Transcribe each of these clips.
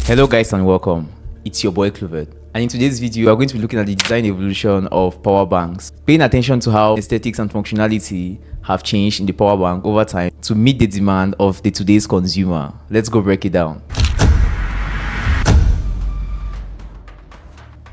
Hello guys and welcome. It's your boy Clovet, and in today's video we are going to be looking at the design evolution of power banks, paying attention to how aesthetics and functionality have changed in the power bank over time to meet the demand of the today's consumer. Let's go break it down.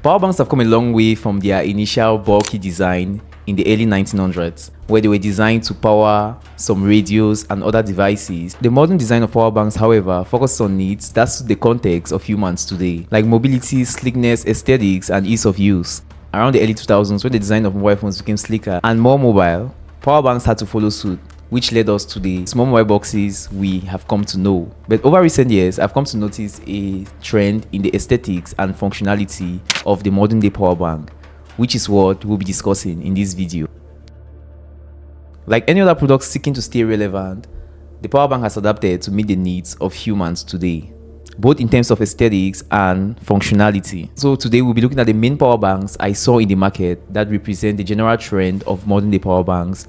Power banks have come a long way from their initial bulky design in the early 1900s, where they were designed to power some radios and other devices. The modern design of power banks, however, focuses on needs that suit the context of humans today, like mobility, sleekness, aesthetics, and ease of use. Around the early 2000s, when the design of mobile phones became sleeker and more mobile, power banks had to follow suit, which led us to the small mobile boxes we have come to know. But over recent years, I've come to notice a trend in the aesthetics and functionality of the modern day power bank, which is what we'll be discussing in this video. Like any other product seeking to stay relevant, the power bank has adapted to meet the needs of humans today, both in terms of aesthetics and functionality. So today we'll be looking at the main power banks I saw in the market that represent the general trend of modern day power banks.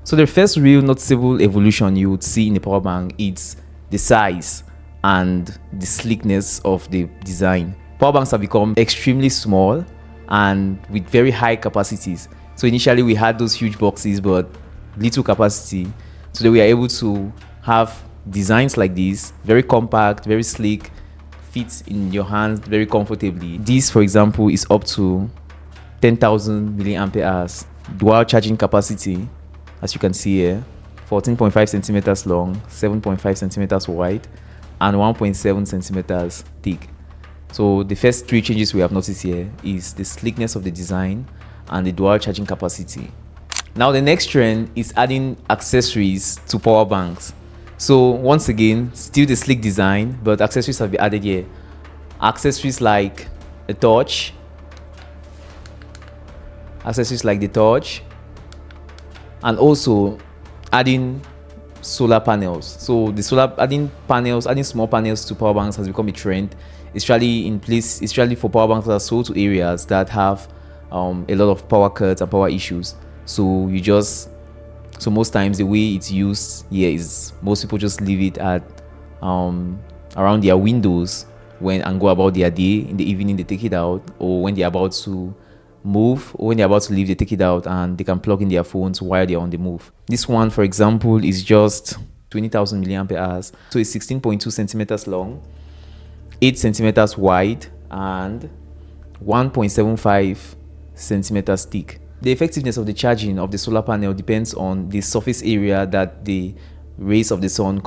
So the first real noticeable evolution you would see in the power bank is the size and the sleekness of the design. Power banks have become extremely small and with very high capacities. So initially we had those huge boxes but little capacity. Today we are able to have designs like this, very compact, very sleek, fits in your hands very comfortably. This, for example, is up to 10,000 milliampere hours. Dual charging capacity, as you can see here, 14.5 centimeters long, 7.5 centimeters wide, and 1.7 centimeters thick. So the first three changes we have noticed here is the sleekness of the design and the dual charging capacity. Now the next trend is adding accessories to power banks. So once again, still the sleek design, but accessories have been added here. Accessories like a torch, and also adding solar panels. So adding small panels to power banks has become a trend. It's usually for power banks that are sold to areas that have a lot of power cuts and power issues. So most times the way it's used here is most people just leave it at around their windows and go about their day. In the evening they take it out, or when they're about to move, or when they're about to leave they take it out and they can plug in their phones while they're on the move. This one, for example, is just 20,000 milliampere hours. So it's 16.2 centimeters long, 8 centimeters wide, and 1.75 centimeters thick. The effectiveness of the charging of the solar panel depends on the surface area that the rays of the sun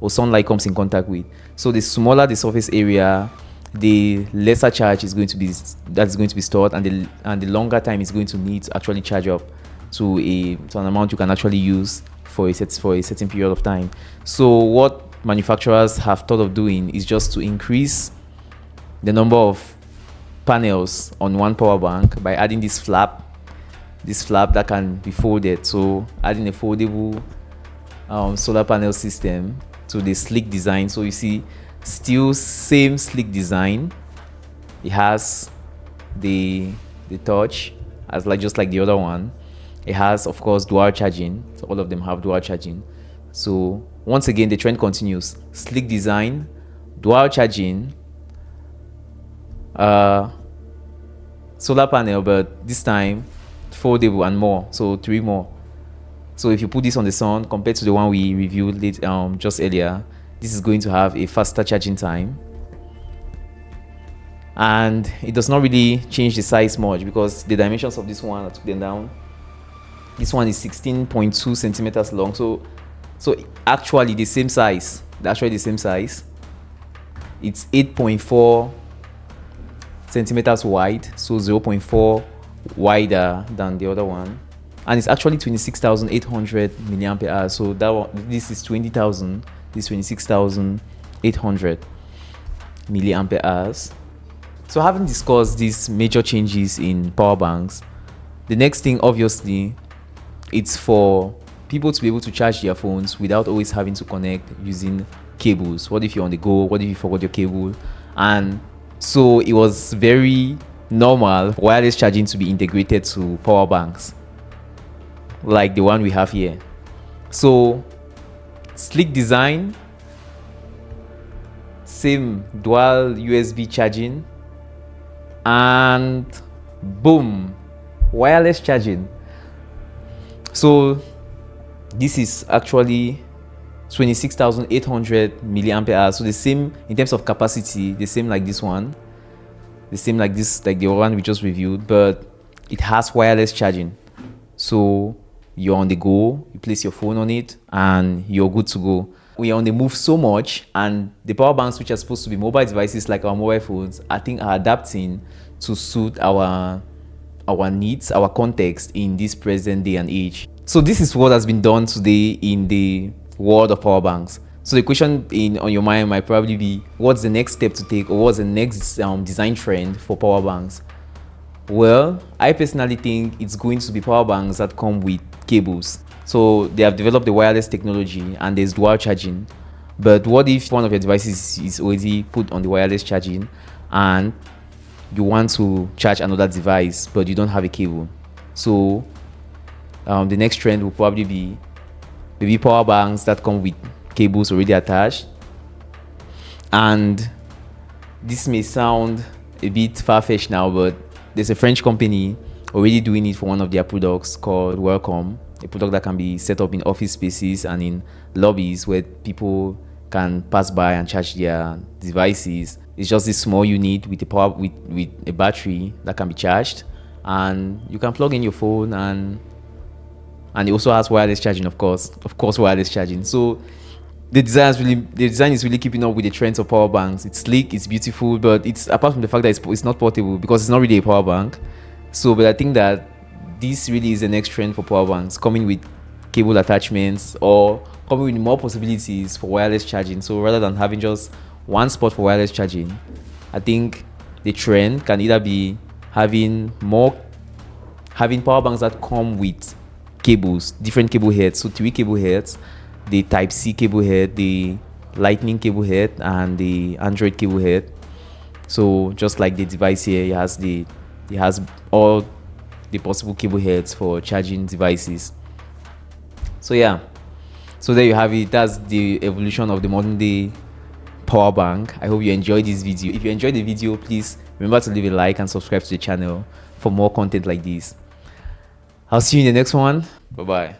sunlight comes in contact with. So the smaller the surface area, the lesser charge is going to be stored, and the longer time is going to need to actually charge up to an amount you can actually use for a certain period of time. So what manufacturers have thought of doing is just to increase the number of panels on one power bank by adding this flap that can be folded. So adding a foldable solar panel system to the sleek design. So you see, still same sleek design. It has the torch just like the other one. It has, of course, dual charging. So all of them have dual charging. So once again, the trend continues: sleek design, dual charging, solar panel, but this time foldable and more. So 3 more. So if you put this on the sun compared to the one we reviewed just earlier, this is going to have a faster charging time, and it does not really change the size much because the dimensions of this one, I took them down. This one is 16.2 centimeters long. So actually the same size. It's 8.4 centimeters wide, so 0.4 wider than the other one, and it's actually 26,800 milliampere hours. So this is 20,000, this 26,800 milliampere hours. So having discussed these major changes in power banks, the next thing, obviously, it's for people to be able to charge their phones without always having to connect using cables. What if you're on the go? What if you forgot your cable? And so it was very normal for wireless charging to be integrated to power banks like the one we have here. So sleek design, same dual USB charging, and boom, wireless charging. So this is actually 26,800 milliampere hours. So the same in terms of capacity, the same like this one, the same like this, like the one we just reviewed, but it has wireless charging. So you're on the go, you place your phone on it, and you're good to go. We are on the move so much, and the power banks, which are supposed to be mobile devices like our mobile phones, I think are adapting to suit our needs, our context in this present day and age. So this is what has been done today in the world of power banks. So the question on your mind might probably be, what's the next step to take, or what's the next design trend for power banks? Well, I personally think it's going to be power banks that come with cables. So they have developed the wireless technology and there's dual charging. But what if one of your devices is already put on the wireless charging and you want to charge another device but you don't have a cable? So the next trend will probably be maybe power banks that come with cables already attached. And this may sound a bit far-fetched now, but there's a French company already doing it for one of their products called Welcome, a product that can be set up in office spaces and in lobbies where people can pass by and charge their devices. It's just this small unit with a battery that can be charged, and you can plug in your phone, and it also has wireless charging, of course wireless charging. So the design is really keeping up with the trends of power banks. It's sleek, it's beautiful, but it's, apart from the fact that it's not portable because it's not really a power bank. So, but I think that this really is the next trend for power banks, coming with cable attachments or coming with more possibilities for wireless charging. So rather than having just one spot for wireless charging, I think the trend can either be having power banks that come with cables, different cable heads. So 3 cable heads, the Type-C cable head, the Lightning cable head, and the Android cable head. So just like the device here, it has all the possible cable heads for charging devices. So yeah, so there you have it. That's the evolution of the modern day power bank. I hope you enjoyed this video. If you enjoyed the video, please remember to leave a like and subscribe to the channel for more content like this. I'll see you in the next one. Bye bye.